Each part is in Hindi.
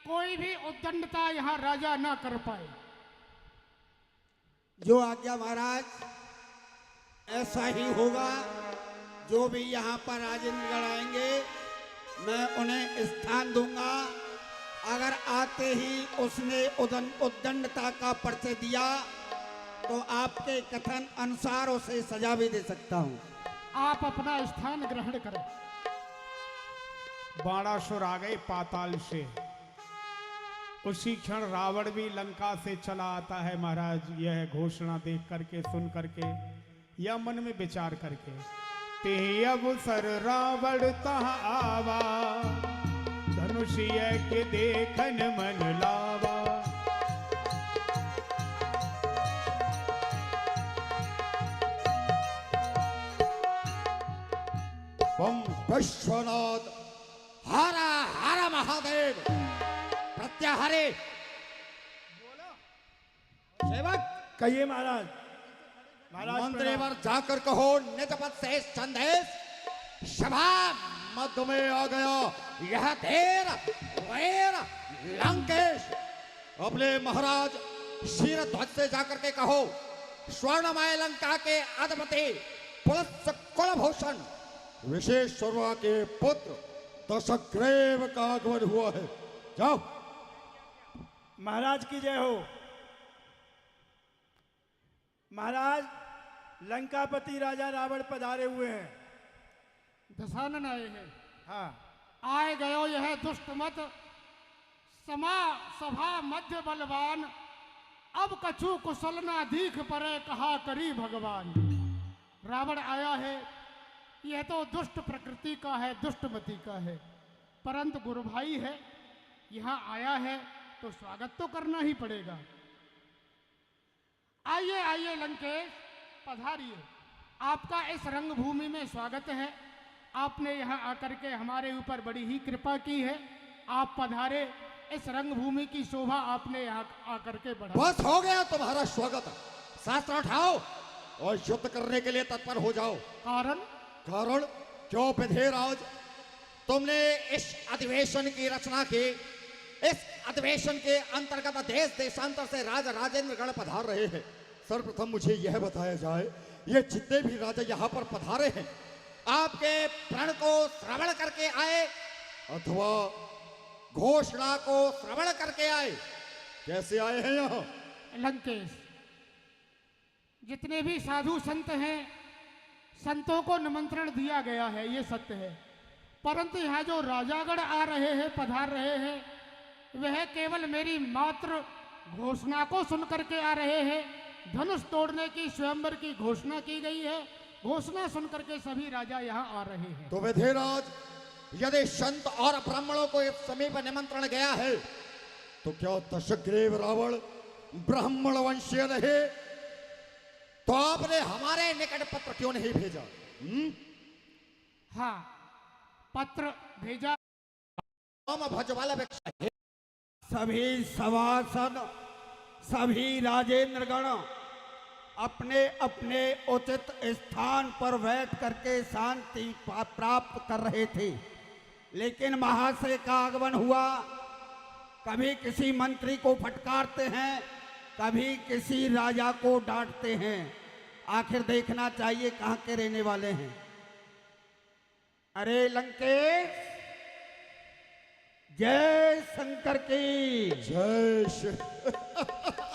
कोई भी उद्दंडता यहाँ राजा ना कर पाए। जो आज्ञा महाराज, ऐसा ही होगा। जो भी यहाँ पर राजेंद्रगढ़ आएंगे मैं उन्हें स्थान दूंगा। अगर आते ही उसने उद्दंडता का परिचय दिया तो आपके कथन अनुसार उसे सजा भी दे सकता हूँ। आप अपना स्थान ग्रहण करें। बाणासुर आ गए पाताल से। उसी क्षण रावण भी लंका से चला आता है महाराज। यह घोषणा देख करके, सुन करके, या मन में विचार करके, ते अवसर रावण तहाँ आवा, धनुषीय के देखन मन लावा। बम विश्वनाथ हरा हरा महादेव प्रत्याहारे। सेवक कहिए महाराज। मंत्रीवर जाकर कहो निज पद से संदेश सभा मध्य में आ गया यह धीर वीर लंकेश। अपने महाराज शीरध्वज से जाकर के कहो स्वर्णमय लंका के अधिपति पुलत्स्य कुलभूषण विशेश्वरवा के पुत्र दशग्रीव का आगमन हुआ है। जाओ। महाराज की जय हो। महाराज, लंकापति राजा रावण पधारे हुए हैं। दशानन आए हैं। हाँ। आए गयो यह दुष्ट मत समा सभा मध्य बलवान, अब कछु कुशल ना दीख परे कहा करी भगवान। रावण आया है, यह तो दुष्ट प्रकृति का है, दुष्टमति का है, परंतु गुरु भाई है, यहाँ आया है तो स्वागत तो करना ही पड़ेगा। आइए आइए लंकेश, पधारिए। आपका इस रंगभूमि में स्वागत है। आपने यहाँ आकर के हमारे ऊपर बड़ी ही कृपा की है। आप पधारे, इस रंगभूमि की शोभा आपने यहाँ आकर के बढ़ा। बस हो गया तुम्हारा स्वागत। शास्त्र उठाओ और युद्ध करने के लिए तत्पर हो जाओ। कारण क्यों विधेयराज, तुमने इस अधिवेशन की रचना की। इस अधिवेशन के अंतर्गत देश देशांतर से राजा राजेंद्रगढ़ पधार रहे हैं। सर्वप्रथम मुझे यह बताया जाए, ये जितने भी राजा यहाँ पर पधारे हैं आपके प्रण को श्रवण करके आए अथवा घोषणा को श्रवण करके आए? कैसे आए हैं यहाँ? लंकेश, जितने भी साधु संत हैं, संतों को निमंत्रण दिया गया है, ये सत्य है, परंतु यहाँ जो राजागण आ रहे हैं, पधार रहे हैं, वह केवल मेरी मात्र घोषणा को सुन करके आ रहे हैं। धनुष तोड़ने की स्वयंवर की घोषणा की गई है, घोषणा सुन करके सभी राजा यहाँ आ रहे हैं। तो विधेयराज, यदि संत और ब्राह्मणों को इस समीप निमंत्रण गया है तो क्या दशग्रीव रावण ब्राह्मण वंशीय रहे? तो आपने हमारे निकट पत्र क्यों नहीं भेजा? हाँ, पत्र भेजा। भजवाला सभी सभासद, सभी राजेंद्रगण अपने अपने उचित स्थान पर बैठ करके शांति प्राप्त कर रहे थे, लेकिन महाशय का आगमन हुआ। कभी किसी मंत्री को फटकारते हैं, कभी किसी राजा को डांटते हैं। आखिर देखना चाहिए कहाँ के रहने वाले हैं। अरे लंकेश, जय शंकर की जय।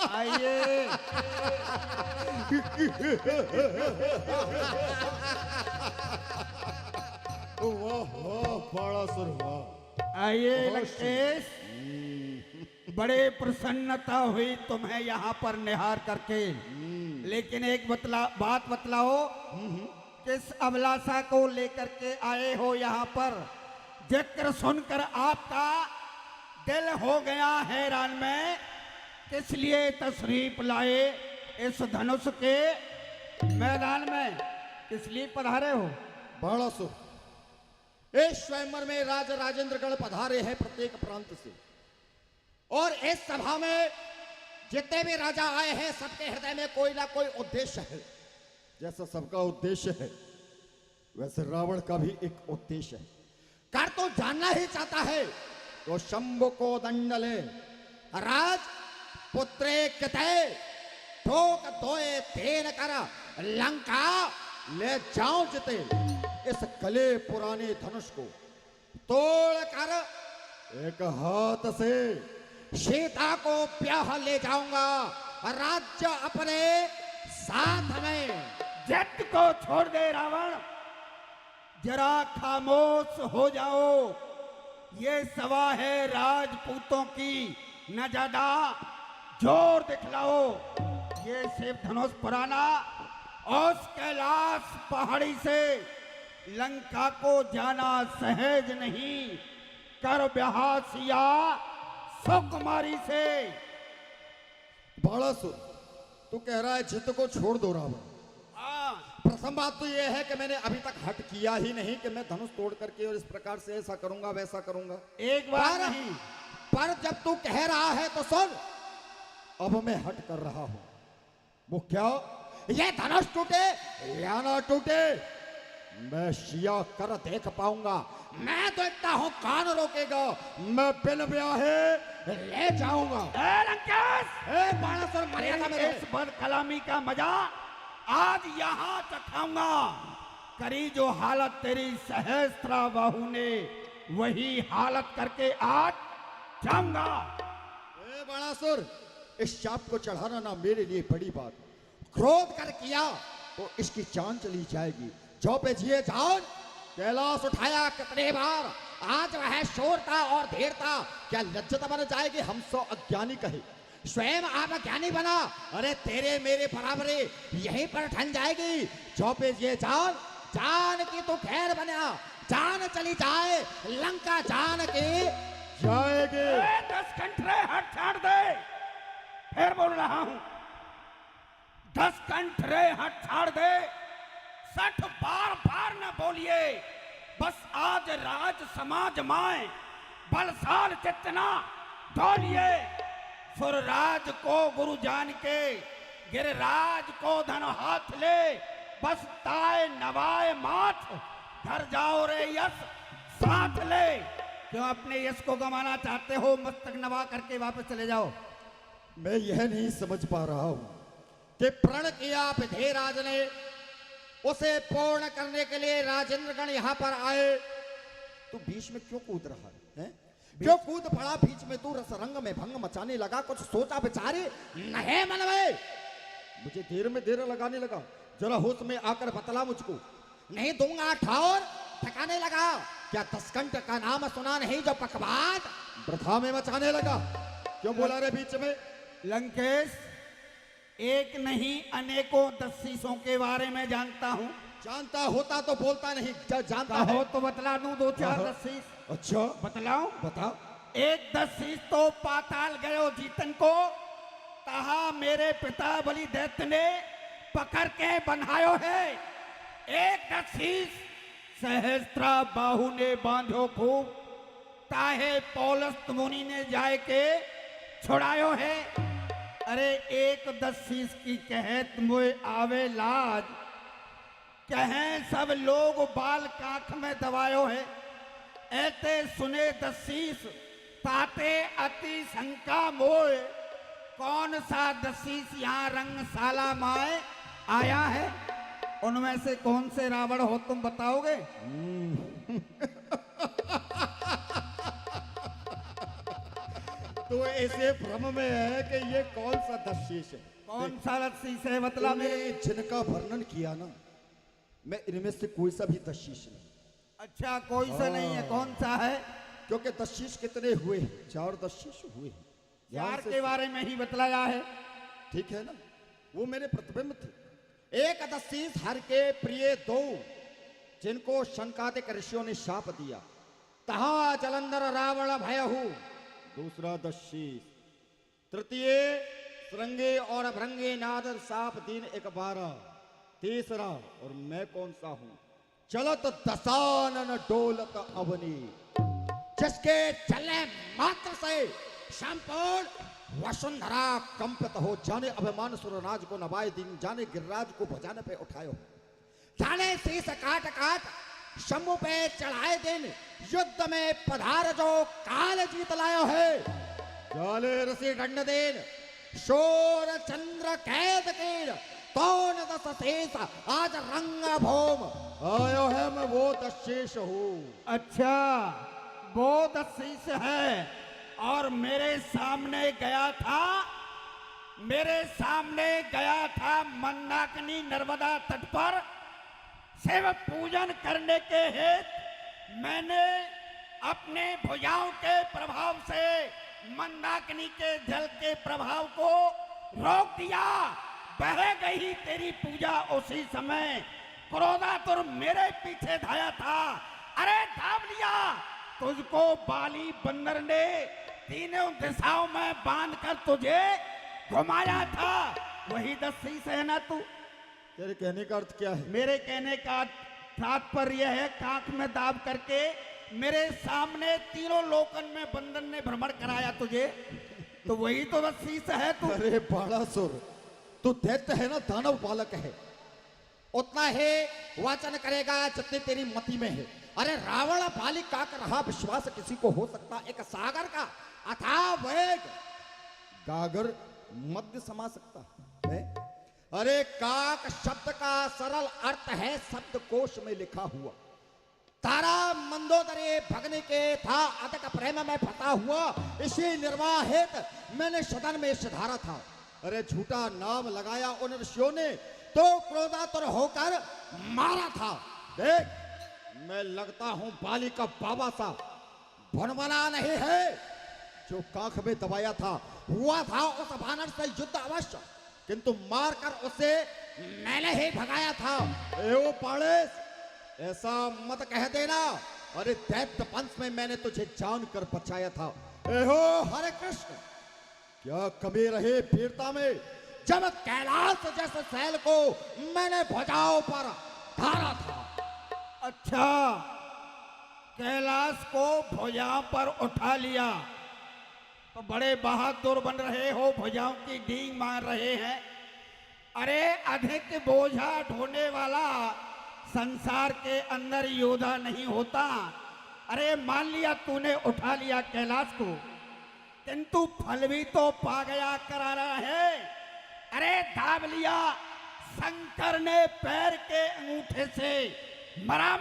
आइए। वाह वाह, बड़ा सुर वाह। आइए लंकेश, बड़े प्रसन्नता हुई तुम्हें यहाँ पर निहार करके, लेकिन एक बात बतलाओ, किस अभिलाषा को लेकर के आए हो यहाँ पर? जिक्र सुनकर आपका दिल हो गया हैरान में, किस लिए तशरीफ लाए इस धनुष के मैदान में? किस लिए पधारे हो? बड़ा सुर, इस स्वयंवर में राजा राजेंद्रगढ़ पधारे हैं प्रत्येक प्रांत से, और इस सभा में जितने भी राजा आए हैं सबके हृदय में कोई ना कोई उद्देश्य है। जैसा सबका उद्देश्य है वैसे रावण का भी एक उद्देश्य है। कार तो जानना ही चाहता है तो शंभु को दंड ले। राज पुत्रे कते ठोक धोए तेन कर लंका ले जाओ जिते। इस गले पुराने धनुष को तोड़ कर एक हाथ से सीता को ब्याह ले जाऊंगा, राज्य अपने साथ में। जट को छोड़ दे रावण, जरा खामोश हो जाओ। ये सभा है राजपूतों की, न ज्यादा जोर दिखलाओ। ये शिव धनुष पुराना और कैलाश पहाड़ी से लंका को जाना सहज नहीं। कर ब्याह सिया सुकुमारी से। बाणासुर, तू कह रहा है जित को छोड़ दो रावण। हाँ, प्रथम बात तो यह है कि मैंने अभी तक हट किया ही नहीं कि मैं धनुष तोड़ करके और इस प्रकार से ऐसा करूंगा वैसा करूंगा। एक बार नहीं, पर जब तू कह रहा है तो सुन, अब मैं हट कर रहा हूं। वो क्या, ये धनुष टूटे या ना टूटे मैं सिया कर देख पाऊंगा। मैं तो इतना हूं, कान रोकेगा, मैं बिन ब्याहे ले जाऊंगा। बाणासुर, मर्यादा में इस बद कलामी का मजा आज यहाँ चखाऊंगा। करी जो हालत तेरी सहस्त्रा बाहु ने, वही हालत करके आज जाऊंगा। बाणासुर, इस चाप को चढ़ाना ना मेरे लिए बड़ी बात। क्रोध कर किया तो इसकी जान चली जाएगी। जो पे जिए जान, कैलाश उठाया कितने बार, आज वह शोरता और धीरता क्या लज्जत बन जाएगी। हम सो अज्ञानी कहे, स्वयं आप ज्ञानी बना, अरे तेरे मेरे बराबरी यहीं पर ठन जाएगी। जो पे जिए जान, जान की तो खैर बना, जान चली जाए लंका जान की जाएगी। 10 कंठरे हट छाड़ दे, फिर बोल रहा हूं, 10 कंठरे हट छाड़ दे। 60 बार बार न बोलिए, बस आज राज समाज माए बलसाल चितना डोलिए। सुरराज को गुरु जान के, गिरिराज को धन हाथ ले। बस ताए नवाए माथ, घर जाओ रे यश साथ ले। क्यों अपने यश को गंवाना चाहते हो? मस्तक नवा करके वापस चले जाओ। मैं यह नहीं समझ पा रहा हूं कि प्रण किया विधेयराज ने, उसे पूर्ण करने के लिए राजेंद्रगण यहाँ पर आए, तू बीच में क्यों कूद रहा है? क्यों कूद पड़ा बीच में? तू रसरंग में भंग मचाने लगा, कुछ सोचा विचारे नहीं मन में? मुझे देर में देर लगाने लगा, जरा होश में आकर बतला मुझको। नहीं दूंगा ठौर, ठकाने लगा। क्या 10 कंठ का नाम सुना नहीं जो पकवाद वृथा में मचाने लगा? क्यों बोला रे बीच में? लंकेश, एक नहीं अनेकों दस्सीसों के बारे में जानता हूँ। जानता होता तो बोलता नहीं, जानता हो है तो बतला दूं 2-4 दस्सीस। अच्छा बतलाऊं? बता। एक दस्सीस तो पाताल गयो जीतन को, कहा मेरे पिता बलि दैत्य ने पकड़ के बन्हायो है। एक दस्सीस सहस्त्रा बाहु ने बांधो खूब, ताहे पौलस्त मुनि ने जाए के छुड़ायो है। अरे एक दस्सीस की कहत मुए आवे लाज, कहें सब लोग बाल काख में दबायो है। ऐते सुने दस्सीस ताते अति शंका मोए, कौन सा दस्सीस यहाँ रंगशाला माए आया है? उनमें से कौन से रावण हो तुम बताओगे? तो ऐसे भ्रम में है कि ये कौन सा दस्सीस है? कौन सा दस्सीस है? मतलब मैंने जिनका वर्णन किया ना, मैं इनमें से कोई सा भी दस्सीस नहीं। अच्छा, कोई सा नहीं है, कौन सा है? क्योंकि दस्सीस कितने हुए हैं? 4 दस्सीस हुए हैं। 4 के बारे में ही बतलाया है। ठीक है ना, वो मेरे प्रतिबिंब थे। एक दस्सीस हर के प्रिय 2, जिनको शंकादिक ऋषियों ने शाप दिया, तहा जलंधर रावण भयहु। दूसरा दस्सीस, तृतीय श्रृंगे और भृंगे नादर साप दीन 12। तीसरा, और मैं कौन सा हूं? चलत दसानन डोलत अवनी, जिसके चलने मात्र से संपूर्ण वसुंधरा कंपित हो जाने। अभिमान सुरराज को नवाए दिन जाने, गिरिराज को भजाने पे उठायो जाने। शीस काट काट शंभु पे चढ़ाए दिन, युद्ध में पधार जो काल जीत लायो है। चले ऋषि दंडदेन शोर चंद्र कैद कीर तौन दस शेष आज रंग भूम आयो है मैं वो दशेष हूँ। अच्छा, वो दशीस है और मेरे सामने गया था मंदाकिनी नर्मदा तट पर शिव पूजन करने के हेतु मैंने अपने भुजाओं के प्रभाव से मंदाकिनी के जल के प्रभाव को रोक दिया। बह गई तेरी पूजा उसी समय क्रोधातुर मेरे पीछे धाया था। अरे धाम लिया, तुझको बाली बंदर ने तीनों दिशाओं में बांधकर तुझे घुमाया था। वही दस्सी से है ना तू? तेरे कहने का अर्थ क्या है? मेरे कहने का तात्पर्य है कांख में दाब करके मेरे सामने तीनों लोकन में बंदन ने भ्रमण कराया तुझे, तो वही तो दस्सी से है तू। अरे बाणासुर, तू दैत्य है ना, दानव बालक है, उतना ही वाचन करेगा जितनी तेरी मति में है। अरे रावण बाली का रहा विश्वास किसी को हो सकता? एक सागर का अथाह वेग गागर मध्य समा सकता है। अरे काक शब्द का सरल अर्थ है शब्द कोश में लिखा हुआ। तारा मंदोदरी भगने के था अधिक प्रेम में फंसा हुआ, इसी निर्वाहित मैंने सदन में सिधारा था। अरे झूठा नाम लगाया उन ऋषियों ने तो क्रोधातुर होकर मारा था। देख, मैं लगता हूं बाली का बाबा सा, भनवना नहीं है। जो कांख में दबाया था हुआ था उस वानर से युद्ध अवश्य, किंतु मारकर उसे मैंने ही भगाया था। एओ पाड़ेस, ऐसा मत कह देना। अरे दैत्य पंच में मैंने तुझे जानकर बचाया था। एहो हरे कृष्ण, क्या कमी रहे वीरता में जब कैलाश जैसे शैल को मैंने भुजाओं पर धारा था। अच्छा, कैलाश को भुजाओं पर उठा लिया तो बड़े बहादुर बन रहे हो, भुजाओं की डींग मार रहे हैं। अरे अधिक बोझा ढोने वाला संसार के अंदर योद्धा नहीं होता। अरे मान लिया तूने उठा लिया कैलाश को, किंतु फल भी तो पा गया करा रहा है। अरे दाब लिया, शंकर ने पैर के अंगूठे से मरा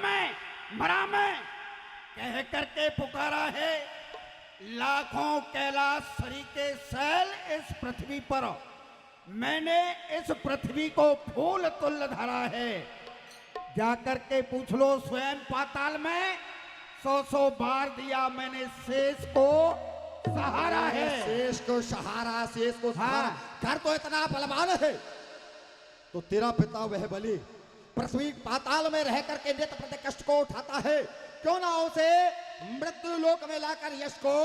मैं कह करके पुकारा है। लाखों कैलाश सरीखे शैल इस पृथ्वी पर मैंने इस पृथ्वी को फूल तुल्य धरा है। जाकर के पूछ लो स्वयं पाताल में 100 बार दिया मैंने शेष को सहारा है। शेष को सहारा, शेष को सहारा। हाँ। घर तो इतना बलवान है तो तेरा पिता वह बलि पृथ्वी पाताल में रह करके नित्य प्रति कष्ट को उठाता है, क्यों ना उसे मृत्यु लोक में लाकर यश को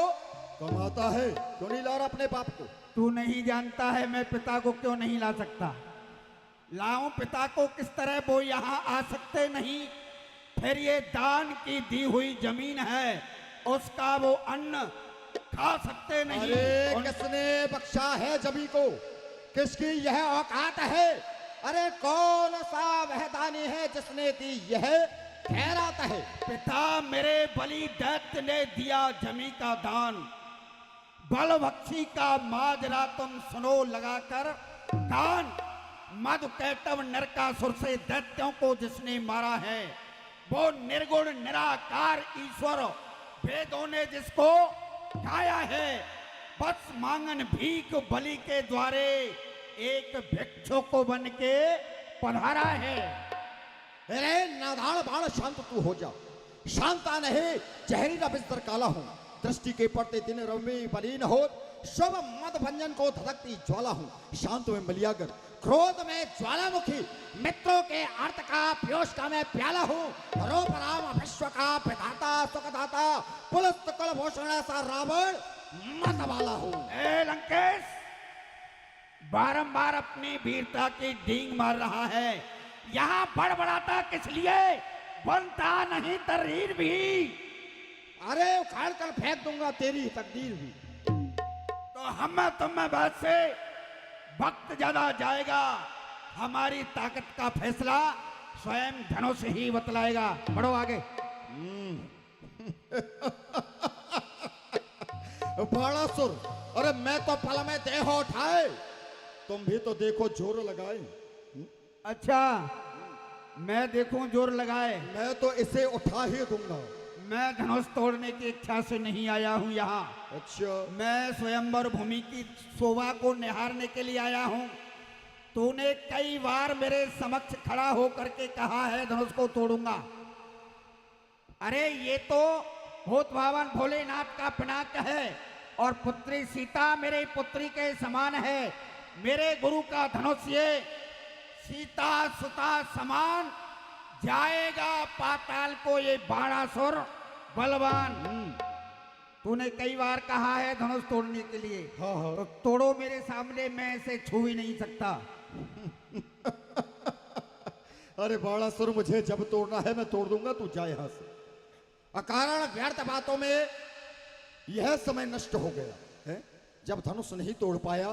कमाता है? क्यों नहीं ला रहा अपने बाप को? तू नहीं जानता है मैं पिता को क्यों नहीं ला सकता। लाऊं पिता को किस तरह, वो यहाँ आ सकते नहीं। फिर ये दान की दी हुई जमीन है, उसका वो अन्न खा सकते नहीं। अरे किसने बख्शा है जमी को? किसकी यह औकात है? अरे कौन सा वह दानी है जिसने दी यह खैरात है? पिता मेरे बलि दैत्य ने दिया जमी का दान। बलभक्षी का माजरा तुम सुनो लगाकर दान। मधु कैटव नरकासुर से दैत्यों को जिसने मारा है, वो निर्गुण निराकार ईश्वर वेदों ने जिसको गाया है, बस मांगन भीख बलि के द्वारे एक भिक्षु को बन के पधारा है। अरे नादान बाण, शांत तू हो जा। शांता नहीं, जहरीला बिस्तर काला हूं, दृष्टि के पड़ते दिन रवि बलीन हो, शुभ मद भंजन को धधकती ज्वाला हूं। शांत में मलियागर, क्रोध में ज्वालामुखी, मित्रों के अर्थ का पीयूष का मैं प्याला हूं। रूप राम विश्व का विधाता सुखदाता, पुलस्त कुलभूषण सा रावण मत वाला हूं। ए लंकेश, बारंबार अपनी वीरता की डींग मार रहा है। यहाँ बड़बड़ाता किस लिए? बनता नहीं तरीर भी। अरे उखाड़ कर फेंक दूंगा तेरी तकदीर भी। तो हम तुम्हें बात से वक्त ज्यादा जाएगा। हमारी ताकत का फैसला स्वयं धनुष ही बतलाएगा। बढ़ो आगे। बाणासुर, अरे मैं तो पल में देह उठाए, तुम भी तो देखो जोर लगाए। अच्छा, मैं देखूं जोर लगाए? मैं तो इसे उठा ही दूंगा। मैं धनुष तोड़ने की इच्छा से नहीं आया हूं यहाँ। अच्छा, मैं स्वयंवर भूमि की शोभा को निहारने के लिए आया हूं। तूने कई बार मेरे समक्ष खड़ा होकर के कहा है धनुष को तोड़ूंगा। अरे ये तो भूत भावन भोलेनाथ का पिनाक है और पुत्री सीता मेरे पुत्री के समान है। मेरे गुरु का धनुष ये सीता सुता समान जाएगा पाताल को ये बाणासुर बलवान। तूने कई बार कहा है धनुष तोड़ने के लिए। हाँ हाँ। तो तोड़ो मेरे सामने, मैं इसे छू ही नहीं सकता। अरे बाणासुर, मुझे जब तोड़ना है मैं तोड़ दूंगा, तू जा यहां से। अकारण व्यर्थ बातों में यह समय नष्ट हो गया है। जब धनुष नहीं तोड़ पाया